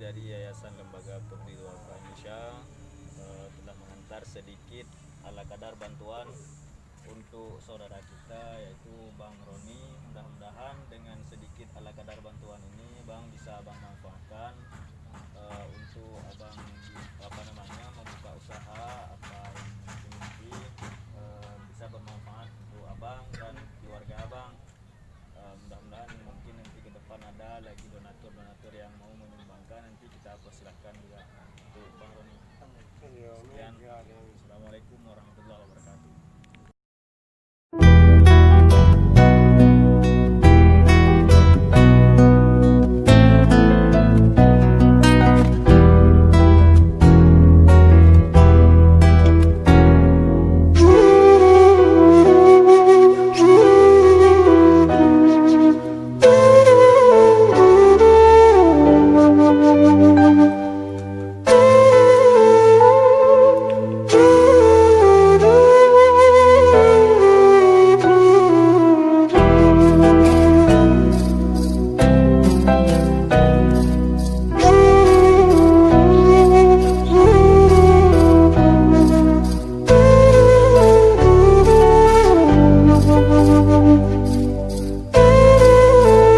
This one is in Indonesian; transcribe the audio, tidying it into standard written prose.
dari Yayasan Lembaga Peduli Duafa Indonesia telah mengantar sedikit ala kadar bantuan untuk saudara kita yaitu Bang Roni. Mudah-mudahan dengan sedikit ala kadar bantuan ini Bang bisa Abang manfaatkan untuk Abang membuka usaha apa yang dimiliki, bisa bermanfaat untuk Abang dan keluarga Abang. Mudah-mudahan mungkin nanti ke depan ada lagi donatur yang mau menyumbangkan, nanti kita persilahkan juga untuk Bang Roni. Sekian. Assalamualaikum warahmatullahi wabarakatuh.